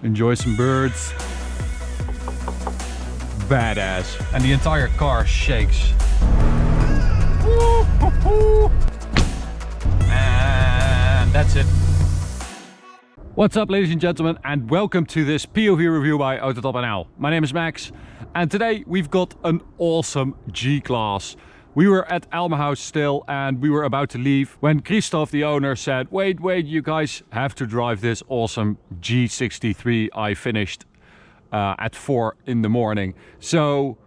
Enjoy some birds. Badass. And the entire car shakes. And that's it. What's up, ladies and gentlemen, and welcome to this POV review by AutoTopNL. My name is Max, and today we've got an awesome G-Class. We were at Elmerhaus still, and we were about to leave when Christoph, the owner, said, wait, you guys have to drive this awesome G63 I finished at 4 in the morning. So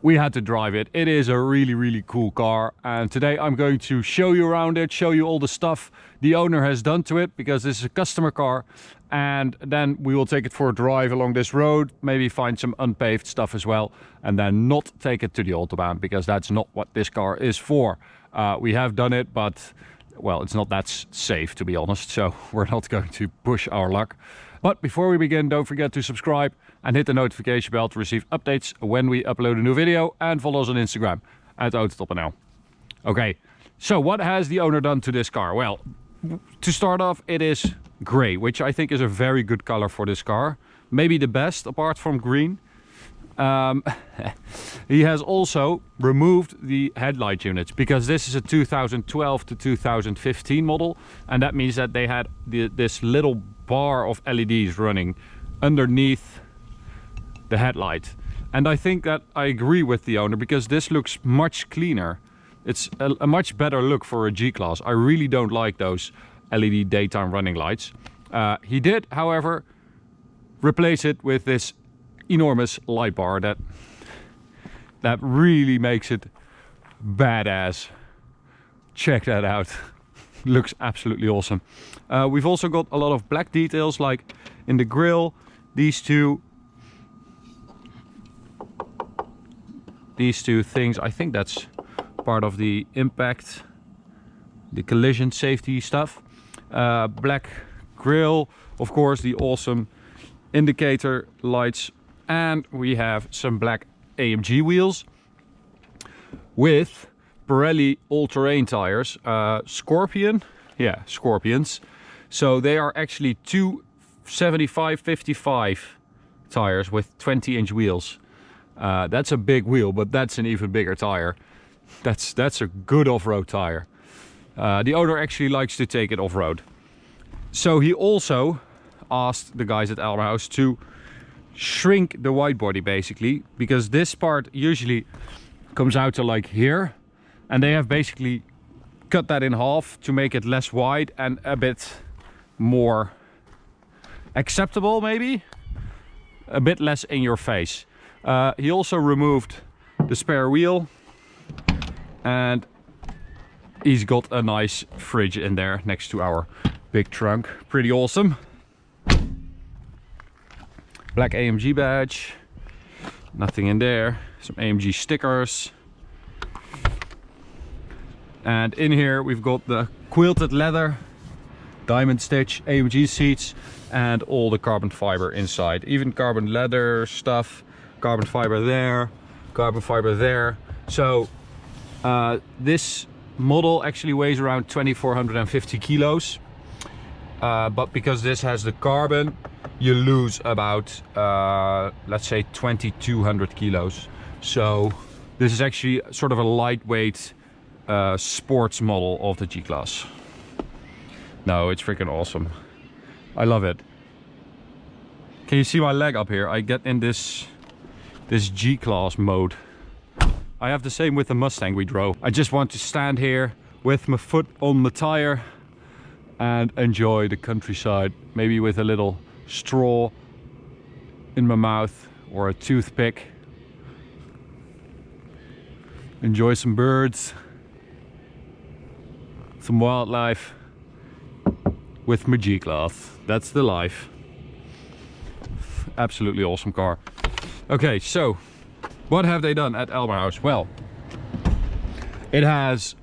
we had to drive it. It is a really cool car, and today I'm going to show you around it, show you all the stuff the owner has done to it, because this is a customer car, and then we will take it for a drive along this road, maybe find some unpaved stuff as well, and then not take it to the autobahn, because that's not what this car is for. We have done it, but well, it's not that safe, to be honest, so we're not going to push our luck. But before we begin, don't forget to subscribe and hit the notification bell to receive updates when we upload a new video, and follow us on Instagram at AutoTopNL. Okay, so what has the owner done to this car? Well, to start off, it is grey, which I think is a very good color for this car. Maybe the best apart from green. He has also removed the headlight units, because this is a 2012 to 2015 model, and that means that they had this little bar of LEDs running underneath the headlight. And I think that I agree with the owner, because this looks much cleaner. It's a much better look for a G-Class. I really don't like those LED daytime running lights. He did, however, replace it with this enormous light bar that really makes it badass. Check that out. Looks absolutely awesome. We've also got a lot of black details, like in the grille, these two things. I think that's part of the impact, the collision safety stuff. Black grille, of course, the awesome indicator lights, and we have some black AMG wheels with Pirelli all-terrain tires, Scorpions. So they are actually two 75/55 tires with 20-inch wheels. That's a big wheel, but that's an even bigger tire. That's a good off-road tire. The owner actually likes to take it off-road. So he also asked the guys at Elmerhaus to shrink the wide body, basically, because this part usually comes out to like here, and they have basically cut that in half to make it less wide and a bit more acceptable, maybe a bit less in your face. He also removed the spare wheel, and he's got a nice fridge in there next to our big trunk. Pretty awesome. Black AMG badge, nothing in there. Some AMG stickers. And in here we've got the quilted leather, diamond stitch AMG seats, and all the carbon fiber inside. Even carbon leather stuff, carbon fiber there, carbon fiber there. So this model actually weighs around 2450 kilos. But because this has the carbon, you lose about, let's say, 2200 kilos. So this is actually sort of a lightweight sports model of the G-Class. No, it's freaking awesome. I love it. Can you see my leg up here? I get in this G-Class mode. I have the same with the Mustang we drove. I just want to stand here with my foot on the tire and enjoy the countryside, maybe with a little straw in my mouth or a toothpick. Enjoy some birds, some wildlife with my G-Class. That's the life. Absolutely awesome car. Okay, so what have they done at Elmerhaus? Well, it has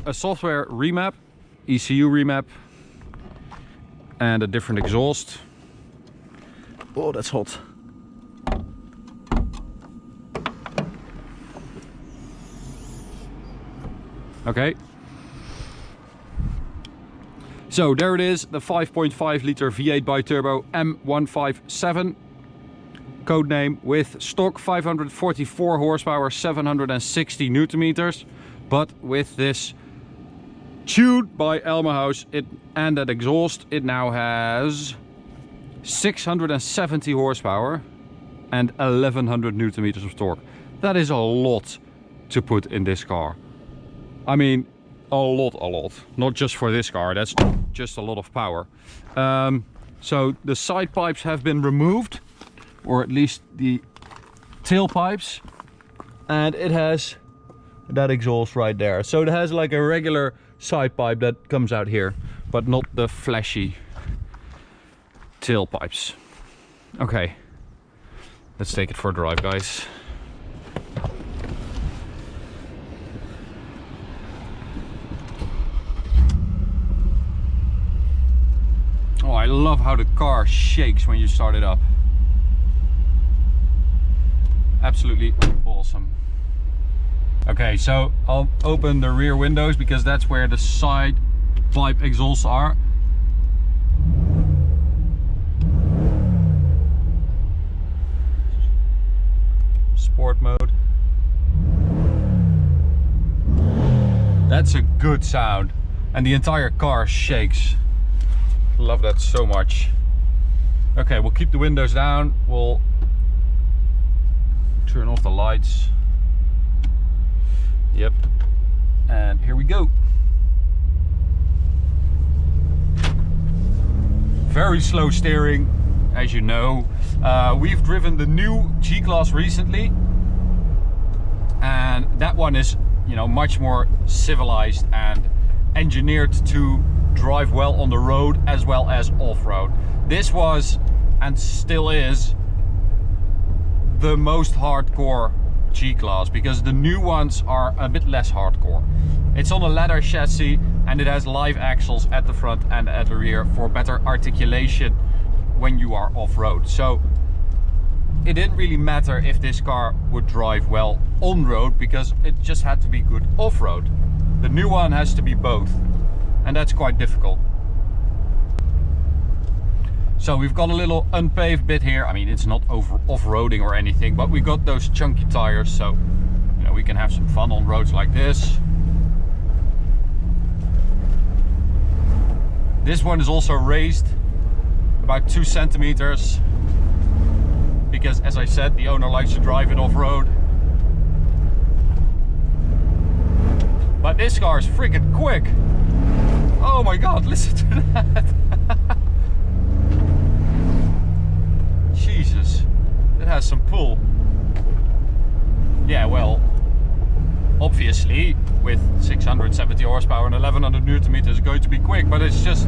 a software remap, ECU remap, and a different exhaust. Oh, that's hot. Okay. So there it is, the 5.5 liter V8 biturbo M157. Codename with stock 544 horsepower, 760 Newton meters. But with this tuned by Elmerhaus and that exhaust, it now has 670 horsepower and 1100 Newton meters of torque. That is a lot to put in this car. I mean, a lot. Not just for this car, that's just a lot of power. So the side pipes have been removed, or at least the tailpipes, and it has that exhaust right there. So it has like a regular side pipe that comes out here, but not the flashy tailpipes. Okay, let's take it for a drive, guys. Oh, I love how the car shakes when you start it up. Absolutely awesome. Okay, so I'll open the rear windows because that's where the side pipe exhausts are. Sport mode. That's a good sound, and the entire car shakes. Love that so much. Okay, we'll keep the windows down. We'll turn off the lights. Yep, and here we go. Very slow steering, as you know. We've driven the new G-Class recently, and that one is, you know, much more civilized and engineered to drive well on the road as well as off-road. This was, and still is, the most hardcore G-Class, because the new ones are a bit less hardcore. It's on a leather chassis and it has live axles at the front and at the rear for better articulation when you are off-road. So it didn't really matter if this car would drive well on-road, because it just had to be good off-road. The new one has to be both, and that's quite difficult. So we've got a little unpaved bit here. I mean, it's not off-roading or anything, but we got those chunky tires, so you know, we can have some fun on roads like this. This one is also raised about 2 centimeters because, as I said, the owner likes to drive it off-road. But this car is freaking quick. Oh my god, listen to that. Jesus, it has some pull. Yeah, well, obviously with 670 horsepower and 1100 Newton meters it's going to be quick, but it's just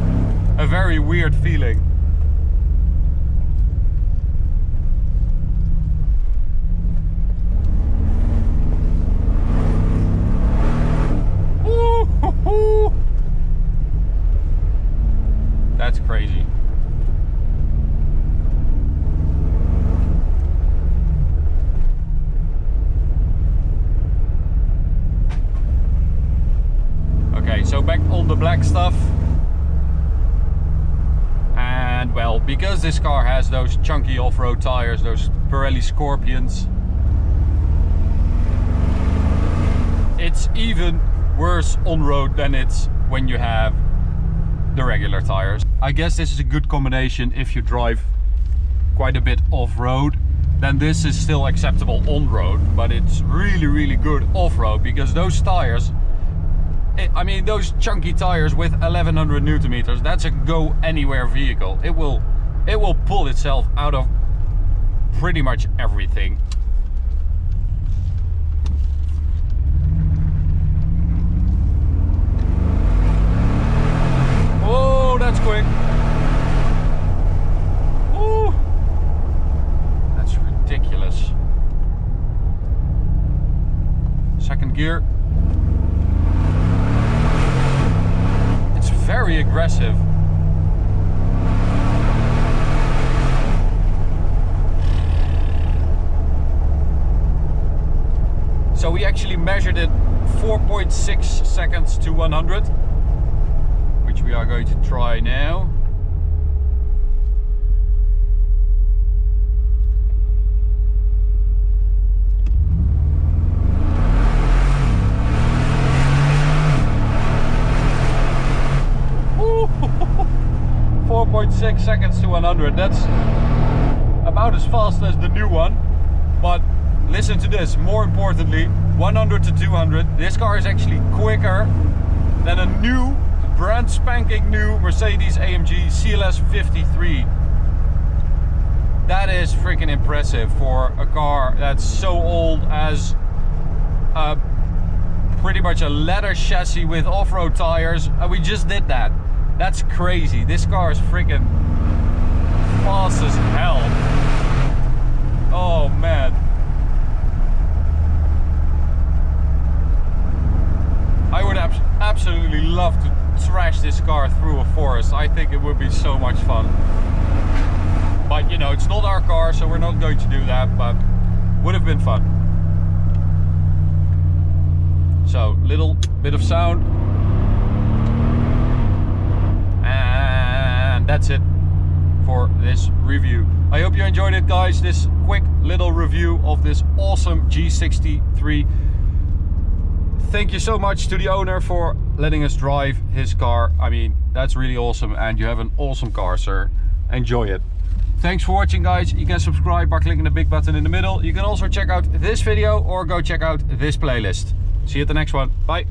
a very weird feeling. Ooh, that's crazy. Okay, so back on the black stuff. And well, because this car has those chunky off-road tires, those Pirelli Scorpions, it's even worse on road than it's when you have the regular tires. I guess this is a good combination if you drive quite a bit off-road. Then this is still acceptable on road, but it's really good off-road, because those tires, I mean, those chunky tires with 1100 Newton meters, that's a go anywhere vehicle. It will pull itself out of pretty much everything. Oh, that's quick. Ooh, that's ridiculous. Second gear. It's very aggressive. So we actually measured it 4.6 seconds to 100, which we are going to try now. Ooh, 4.6 seconds to 100. That's about as fast as the new one. But listen to this, more importantly, 100 to 200. This car is actually quicker than a new, brand spanking new Mercedes AMG CLS 53. That is freaking impressive for a car that's so old as pretty much a leather chassis with off-road tires. We just did that. That's crazy. This car is freaking fast as hell. Oh man. I would absolutely love to trash this car through a forest. I think it would be so much fun. But you know, it's not our car, so we're not going to do that, but would have been fun. So, little bit of sound. And that's it for this review. I hope you enjoyed it, guys. This quick little review of this awesome G63. Thank you so much to the owner for letting us drive his car. I mean, that's really awesome, and you have an awesome car, sir. Enjoy it. Thanks for watching, guys. You can subscribe by clicking the big button in the middle. You can also check out this video or go check out this playlist. See you at the next one. Bye.